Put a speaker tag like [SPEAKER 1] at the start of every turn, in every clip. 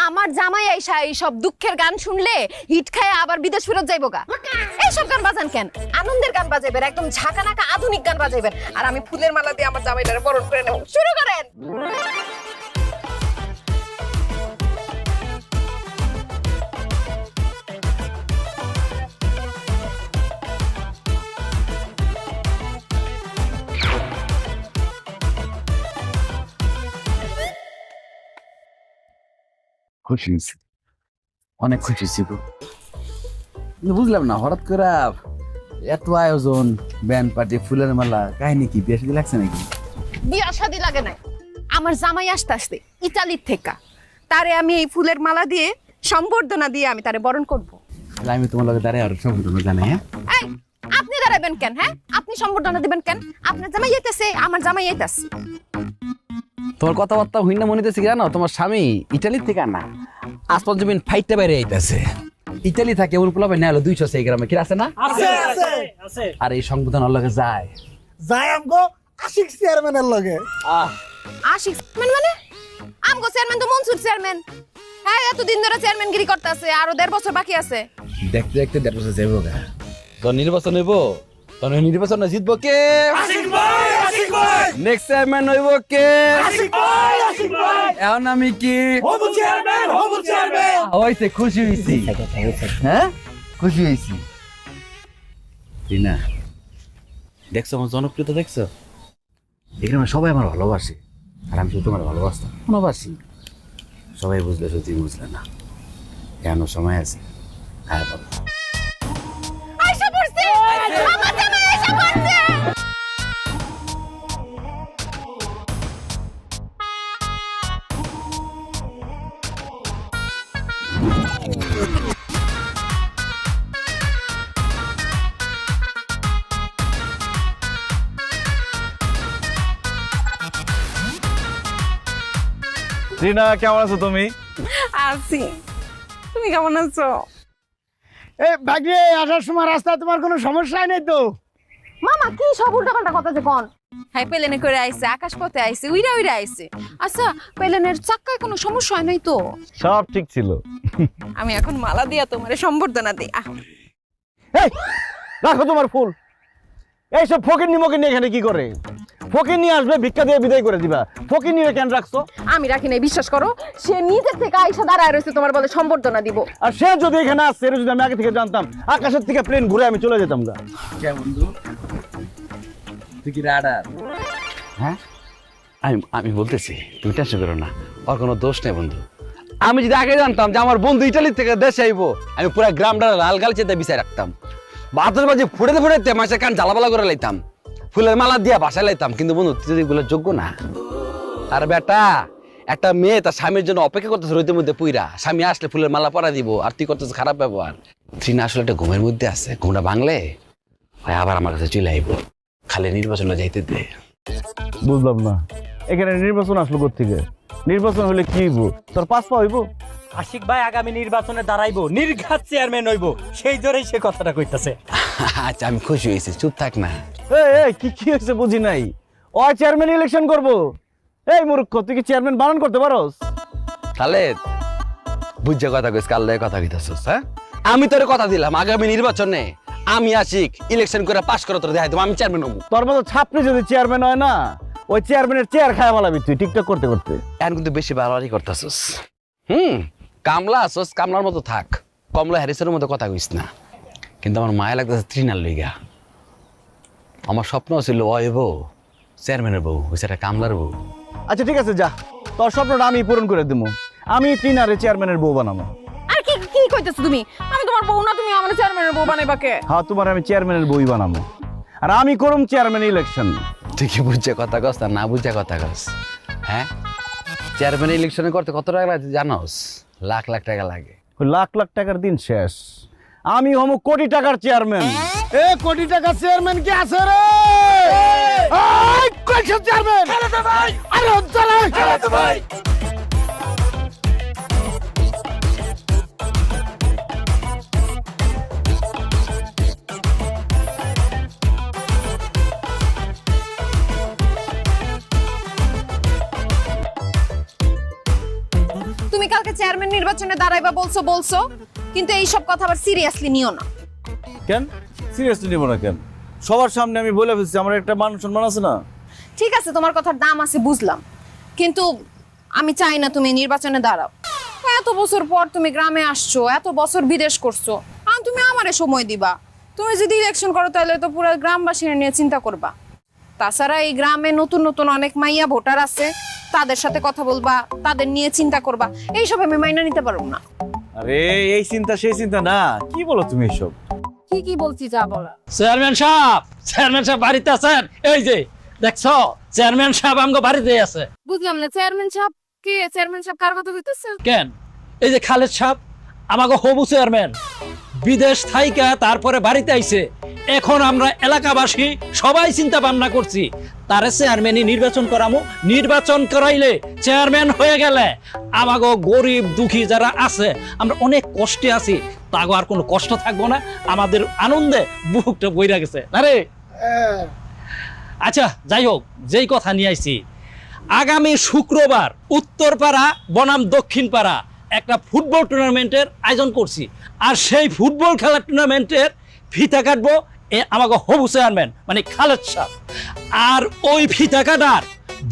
[SPEAKER 1] আমার জামাই আইসা এইসব দুঃখের গান শুনলে হিট খায় আবার বিদেশ ফেরত যাইবো গা। এইসব গান বাজান কেন? আনন্দের গান বাজাইবেন, একদম ঝাঁকানাকা আধুনিক গান বাজাইবেন, আর আমি ফুলের মালা দিয়ে আমার জামাইটারে বরণ করে নেব। শুরু করেন।
[SPEAKER 2] খুশি হয়েছি, অনেক খুশি হয়েছি। বুঝলাম না হঠাৎ করে এত আয়োজন, ব্যান্ড পার্টি, ফুলের মালা, কাহিনী কি বিয়ে শাদী লাগছে নাকি?
[SPEAKER 1] বিয়া শাদী লাগে নাই, আমার জামাই আসতে আসতে ইতালির থেকে তারে আমি এই ফুলের মালা দিয়ে সম্বর্ধনা দিয়ে আমি তারে বরণ করব।
[SPEAKER 2] তাহলে আমি তোমার লগে দাঁড়াই আর সম্বর্ধনা জানাই। হ্যাঁ,
[SPEAKER 1] এই আপনি দাঁড়াবেন কেন? হ্যাঁ, আপনি সম্বর্ধনা দিবেন কেন? আপনার জামাই আইতাছে, আমার জামাই আইতাছে।
[SPEAKER 2] তোমার কথাবার্তা হইনা মনে হইতেছে কি জানো? তোমার স্বামী ইটালির থেকে না, আসমান জমিন ফাইটটা বাইরে আইতাছে। ইটালি থাকে এমন পোলা ভাই না হলো 200 সেই গ্রামে কি আছে না? আছে। আর এই সংবিধানের লগে যায়
[SPEAKER 3] আমগো আশিক চেয়ারম্যানের লগে।
[SPEAKER 1] আশিক চেয়ারম্যান মানে? আমগো চেয়ারম্যান তো মনসুর চেয়ারম্যান। হ্যাঁ, এতদিন ধরে চেয়ারম্যানগিরি করতেছে, আরো 1.5 বছর বাকি আছে।
[SPEAKER 2] দেখতে দেখতে 1.5 বছর যাইবো গা। তো নির্বাচন হইব, তখন নির্বাচন জিতবো কে?
[SPEAKER 3] আশিক ভাই, আশিক ভাই।
[SPEAKER 2] নেক্সট চেয়ারম্যান হইব কে?
[SPEAKER 3] আশিক ভাই, আশিক ভাই।
[SPEAKER 2] এখন আমি কি
[SPEAKER 3] হবু চেয়ারম্যান, হবু চেয়ারম্যান।
[SPEAKER 2] হইছে? খুশি হইছি। হ্যাঁ, খুশি হইছি। রিনা, দেখছো আমার জনপ্রিয়তা? দেখছো এখানে সবাই আমার ভালোবাসে, আর আমি শুধু তোমার ভালোবাসতাম, ভালোবাসি। সবাই বুঝলে সত্যি বুঝলে না, কেন সময় আছে। হ্যাঁ বলো।
[SPEAKER 1] আইসা পড়ছে, আমার জামাই আইসা পড়ছে।
[SPEAKER 4] রিনা, কেমন আছো তুমি?
[SPEAKER 1] আছি, তুমি কেমন আছো?
[SPEAKER 3] এই ভাগ্নে, আসার সময় রাস্তায় তোমার কোনো সমস্যা নেই তো?
[SPEAKER 1] মামা কি সব উল্টাপাল্টা কথা যে কোন? হ্যাঁ, প্লেনে করে আইছে, আকাশ পথে আইছে, উইরা উইরা আইছে। আচ্ছা, প্লেনের চাক্কায় কোনো সমস্যা হয় নাই তো?
[SPEAKER 4] সব ঠিক ছিল।
[SPEAKER 1] আমি এখন মালা দিয়া তোমারে সম্বর্ধনা দিই।
[SPEAKER 4] এই রাখো তোমার ফুল। এইসব ফকির নিমকির নিয়ে এখানে কি করে? ফকির নিয়ে আসবে, ভিক্ষা দিয়ে বিদায় করে দিবা। ফকির নিয়ে কেন রাখছো?
[SPEAKER 1] আমি রাখি নাই, বিশ্বাস করো। সে নিজের থেকে আইসা দাঁড়ায় রয়েছে তোমার বলে সম্বর্ধনা দিব।
[SPEAKER 4] আর সে যদি এখানে আসছে, এটা যদি আমি আগে থেকে জানতাম, আকাশের থেকে প্লেন ঘুরে আমি চলে যেতাম গা।
[SPEAKER 2] কে বন্ধু, তুই কি রাডার? হ্যাঁ, আমি বলতেছি, তুমি টেনশন করো না, ওর কোনো দোষ নেই বন্ধু। আমি যদি আগে জানতাম যে আমার বন্ধু ইটালি থেকে দেশে আইবো, আমি পুরো গ্রামটা লাল গাল চেতে বিছাই রাখতাম, বাতাস বাজে ফুটাতে ফুটাতে মাসে কান জ্বালাপালা করে লাইতাম, ফুলের মালা দিয়া বাসায় লাইতাম। কিন্তু বন্ধু তুই যদি এগুলো যোগ্য না। আর বেটা, একটা মেয়ে তার স্বামীর জন্য অপেক্ষা করতেছে রোদের মধ্যে পুইরা, স্বামী আসলে ফুলের মালা পরা দিব, আর তুই করতেছে খারাপ ব্যবহার। ট্রিনা আসলে একটা ঘুমের মধ্যে আছে, ঘুমটা ভাঙলে আবার আমার কাছে চলে আইব। খালি নির্বাচনে যাইতে দে।
[SPEAKER 4] বুঝলাম না, এখানে নির্বাচন আসলো কোত্থেকে? নির্বাচন হলে কি হইব? তোর পাস পা হইব?
[SPEAKER 5] আশিক ভাই আগামী নির্বাচনে দাঁড়াইবো, নির্ঘাত চেয়ারম্যান হইব, সেই জোরেই সে কথাটা কইতাছে।
[SPEAKER 2] আচ্ছা, আমি খুশি হয়েছি, চুপ থাক না।
[SPEAKER 4] এই কি কি হয়েছে বুঝি নাই। ও চেয়ারম্যান ইলেকশন করবো? এই মূর্খ, তুই কি চেয়ারম্যান বানান করতে পারোস?
[SPEAKER 2] তাহলে বুঝছে কথা কইস, কাল কথা কইতাছস? হ্যাঁ, আমি তোর কথা দিলাম, আগামী নির্বাচনে আমি আশিক ইলেকশন করে পাস করে তোর দেখাই দেবো আমি চেয়ারম্যান হবো।
[SPEAKER 4] তোর মতো ছাত্রী যদি চেয়ারম্যান হয় না, ওই চেয়ারম্যানের চেয়ার খায় মালাবি তুই টিকটক করতে করতে।
[SPEAKER 2] এখন কিন্তু বেশি বাড়াবাড়ি করতেছস। কামলা আসস, কামলার মতো থাক, কমলা হ্যারিসের মতো কথা কইস না। কিন্তু আমার মায়া লাগতেছে ট্রিনার লইগা। আমার স্বপ্ন ছিল ওই বউ চেয়ারম্যানের বউ, ওই সেটা কামলার বউ।
[SPEAKER 4] আচ্ছা ঠিক আছে, যা, তোর স্বপ্নটা আমি পূরণ করে দেবো। আমি ট্রিনারে চেয়ারম্যানের বউ বানাবো।
[SPEAKER 1] আর কি কি কইতেছো তুমি? আমি তোমার বউ না, তুমি আমার চেয়ারম্যানের বউ বানাইবা কে?
[SPEAKER 4] হ্যাঁ, তোমার আমি চেয়ারম্যানের বউই বানাবো, আর আমি করুম চেয়ারম্যান ইলেকশন।
[SPEAKER 2] তুই কি বুঝছে কথা কস না বুঝছে কথা কস? হ্যাঁ, চেয়ারম্যান ইলেকশনে করতে কত টাকা লাগে জানোস? লাখ লাখ টাকা লাগে।
[SPEAKER 4] ওই লাখ লাখ টাকার দিন শেষ, আমি হমু কোটি টাকার চেয়ারম্যান।
[SPEAKER 3] এ কোটি টাকা চেয়ারম্যান কি আছে রে? এই কইছো চেয়ারম্যান? খেলাতে ভাই, আরে চলে খেলাতে ভাই।
[SPEAKER 1] চেয়ারম্যান নির্বাচনে দাঁড়াইবা বলছো বলছো, কিন্তু এই সব কথা আবার সিরিয়াসলি নিও না।
[SPEAKER 4] কেন সিরিয়াসলি নিব না কেন? সবার সামনে আমি বলে ফেলছি, আমার একটা মান সম্মান আছে না?
[SPEAKER 1] ঠিক আছে, তোমার কথার দাম আছে বুঝলাম, কিন্তু আমি চাই না তুমি নির্বাচনে দাঁড়াও। এত বছর পর তুমি গ্রামে আসছো, এত বছর বিদেশ করছো, আর তুমি আমারে সময় দিবা। তুমি যদি ইলেকশন করো তাহলে তো পুরো গ্রামবাসীরা নিয়ে চিন্তা করবা। তাছাড়া এই গ্রামে নতুন নতুন অনেক মাইয়া ভোটার আছে, তাদের সাথে কথা বলবা, তাদের নিয়ে চিন্তা করবা। এইসব আমি মাইনা নিতে পারবো না।
[SPEAKER 4] আরে এই চিন্তা সেই চিন্তা না, কি বলো তুমি এসব?
[SPEAKER 1] কি বলছি যা বলা।
[SPEAKER 5] চেয়ারম্যান সাহেব বাড়িতে আছেন? এই যে দেখছো, চেয়ারম্যান সাহেব আমগো বাড়িতে আছে।
[SPEAKER 1] বুঝলাম না, চেয়ারম্যান সাহেব কে? চেয়ারম্যান সাহেব কার কথা কইতেছে?
[SPEAKER 5] কেন, এই যে খালেদ সাহেব আমাকে হবু চেয়ারম্যান, বিদেশ থাইকা তারপরে বাড়িতে আইছে। এখন আমরা এলাকাবাসী সবাই চিন্তা ভাবনা করছি তারে চেয়ারম্যানই নির্বাচন করামু। নির্বাচন করাইলে চেয়ারম্যান হয়ে গেলে আমাগো গরিব দুঃখী যারা আছে, আমরা অনেক কষ্টে আছি, তাগো আর কোনো কষ্ট থাকবো না, আমাদের আনন্দে বুকটা বইরা গেছে। আরে আচ্ছা যাই হোক, যেই কথা নিয়ে আইছি, আগামী শুক্রবার উত্তরপাড়া বনাম দক্ষিণপাড়া একটা ফুটবল টুর্নামেন্টের আয়োজন করছি। আর সেই ফুটবল খেলার টুর্নামেন্টের ফিতা কাটবো আমাকে হবু চেয়ারম্যান মানে খালেদ সাহেব। আর ওই ফিতা কাটার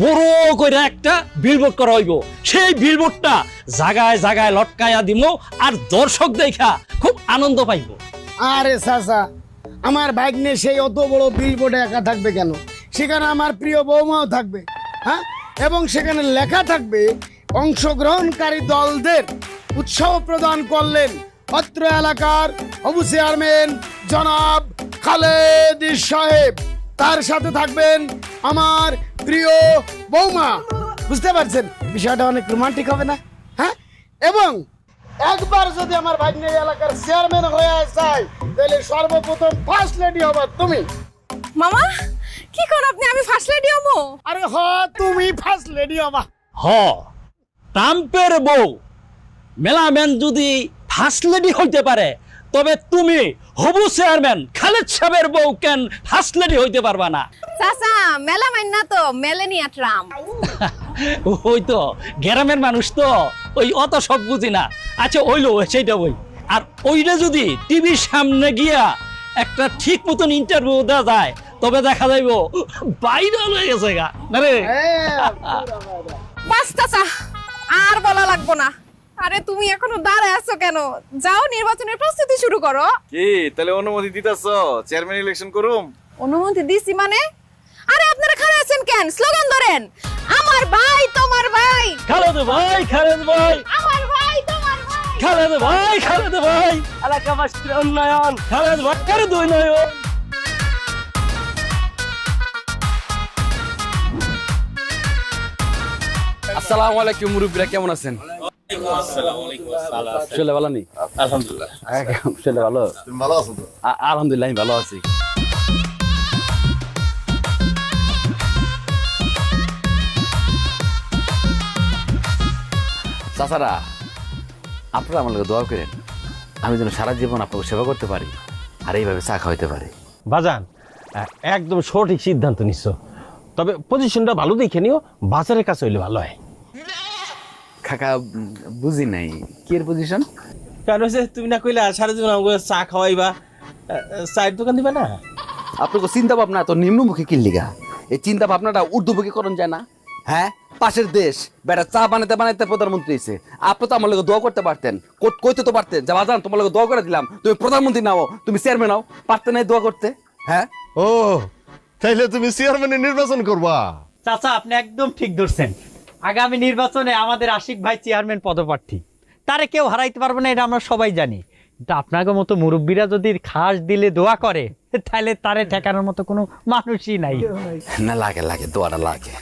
[SPEAKER 5] বড় করে একটা বিলবোর্ড করা হইব। সেই বিলবোর্ডটা জায়গায় জায়গায় লটকায়া দিব, আর দর্শক দেখা খুব আনন্দ পাইব।
[SPEAKER 3] আরে চাচা, আমার ভাগ্নে সেই অত বড় বিলবোর্ডে একা থাকবে কেন? সেখানে আমার প্রিয় বৌমাও থাকবে, হ্যাঁ, এবং সেখানে লেখা থাকবে অংশগ্রহণকারী দলদের উৎসাহ প্রদান করলেন অত্র এলাকার হবু চেয়ারম্যান জনাব খালেদ সাহেব। তার সাথে থাকবেন আমার প্রিয় বৌমা। বুঝতে পারছেন বিষয়টা অনেক রোমান্টিক হবে না? হ্যাঁ, এবং একবার যদি আমার ভাগ্নে এলাকার চেয়ারম্যান হয়ে যায় তাহলে সর্বপ্রথম ফার্স্ট লেডি হবা তুমি।
[SPEAKER 1] মামা কি কর আপনি? আমি ফার্স্ট লেডি হবো?
[SPEAKER 3] আরে হ, তুমি ফার্স্ট লেডি হবা।
[SPEAKER 5] হ, ট্রাম্পের বউ মেলাম্যান যদি ফার্স্ট লেডি হইতে পারে, তবে তুমি হবু চেয়ারম্যান খালেদ সাহেবের বউ কেন ফার্স্ট লেডি হইতে পারবা না?
[SPEAKER 1] চাচা মেলা মাইন না তো, মেলেনিয়া ট্রাম্প।
[SPEAKER 5] ওই তো গ্রামের মানুষ তো, ওই অত সব বুঝি না। আচ্ছা ওইলো সেইটা ওই, আর ওইটা যদি টিভির সামনে গিয়া একটা ঠিক মতন ইন্টারভিউ দেওয়া যায়, তবে দেখা যাইব ভাইরাল হয়ে গেছে গা। আরে
[SPEAKER 1] বাস চাচা, আর বলা লাগবো না। আরে তুমি এখনো দাঁড়ায় আছো কেন? যাও নির্বাচনের প্রস্তুতি শুরু করো।
[SPEAKER 4] কি তাহলে অনুমতি দিতেছ চেয়ারম্যান ইলেকশন করুম?
[SPEAKER 1] অনুমতি দিছি মানে? আরে আপনারা খাড়া আছেন কেন? স্লোগান ধরেন, আমার ভাই তোমার ভাই,
[SPEAKER 5] খালেদ ভাই, খালেদ ভাই,
[SPEAKER 1] আমার ভাই তোমার ভাই,
[SPEAKER 5] খালেদ ভাই, খালেদ ভাই, এলাকাবাসীর উন্নয়ন, খালেদ ভাইয়ের উন্নয়ন।
[SPEAKER 2] আসসালামু আলাইকুম মুরব্বিরা, কেমন আছেন? শরীর ভালো নেই?
[SPEAKER 4] আলহামদুলিল্লাহ।
[SPEAKER 2] শরীর ভালো?
[SPEAKER 3] ভালো আছো তো?
[SPEAKER 2] আলহামদুলিল্লাহ আমি ভালো আছি। চাচারা, আপনারা আমার লোক দোয়া করেন, আমি যেন সারা জীবন আপনাকে সেবা করতে পারি আর এইভাবে চা খাওয়াইতে পারি।
[SPEAKER 6] বাজান একদম সঠিক সিদ্ধান্ত নিচ্ছ, তবে পজিশনটা ভালো দেখে নিও, বাজারের কাছে হইলে ভালো হয়।
[SPEAKER 2] কাকা বুঝি নাই কি এর পজিশন?
[SPEAKER 6] কারণ হচ্ছে তুমি না কইলা সারা জীবন আমাকে চা খাওয়াইবা, চায়ের দোকান দিবা না?
[SPEAKER 2] আপনাকে চিন্তা ভাবনা তো নিম্নমুখী কিল্লিগা, এই চিন্তা ভাবনাটা ঊর্ধ্বমুখী করণ যায় না? হ্যাঁ, পাশের দেশ বেটা চা বানাইতে বানাইতে প্রধানমন্ত্রী হয়েছে, আপনি তো আমার লোক দোয়া করতে পারতেন, কইতে তো পারতেন যে বাজান তোমার লোক দোয়া করে দিলাম, তুমি প্রধানমন্ত্রী নাও, তুমি চেয়ারম্যান নাও, পারতেন না দোয়া করতে? হ্যাঁ,
[SPEAKER 3] ও তাইলে তুমি চেয়ারম্যানের নির্বাচন করবা?
[SPEAKER 5] চাচা আপনি একদম ঠিক ধরছেন। আগামী নির্বাচনে আমাদের আশিক ভাই চেয়ারম্যান পদপ্রার্থী, তারে কেউ হারাইতে পারবে না, এটা আমরা সবাই জানি। কিন্তু আপনাদের মতো মুরব্বীরা যদি খাস দিলে দোয়া করে, তাহলে তারে ঠেকানোর মতো কোনো মানুষই নাই।
[SPEAKER 2] না লাগে লাগে, দোয়াটা লাগে।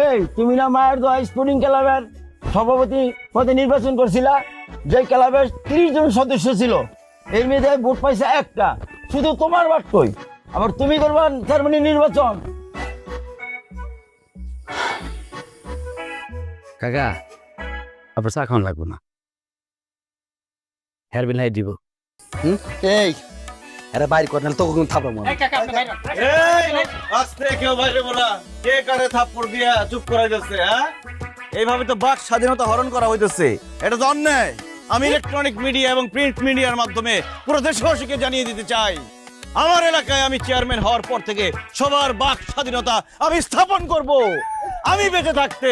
[SPEAKER 4] এই তুমি না মায়ের দোয়া স্পোর্টিং ক্লাবের সভাপতি পদে নির্বাচন করছিলা, যে ক্লাবের 30 জন সদস্য ছিল, এর মধ্যে ভোট পাইছে একটা, শুধু তোমার বাট কই, আবার তুমি করবা চেয়ারম্যান নির্বাচন?
[SPEAKER 2] কাকা আপনার চা খাওয়ান লাগবো না, হেয়ার বিল দিব।
[SPEAKER 3] এই
[SPEAKER 2] এরা বাইর করে তো কোনো থাপড়া মনে।
[SPEAKER 4] আস্তে কেউ বাইরে বলা, কে কারে থাপ্পড় দিয়া চুপ করাই যাচ্ছে? হ্যাঁ,
[SPEAKER 7] এইভাবে তো বাক স্বাধীনতা হরণ করা হইতেছে, এটা তো অন্যায়। আমি ইলেকট্রনিক মিডিয়া এবং প্রিন্ট মিডিয়ার মাধ্যমে পুরো দেশবাসীকে জানিয়ে দিতে চাই, আমার এলাকায় আমি চেয়ারম্যান হওয়ার পর থেকে সবার বাক স্বাধীনতা আমি স্থাপন করব। আমি বেঁচে থাকতে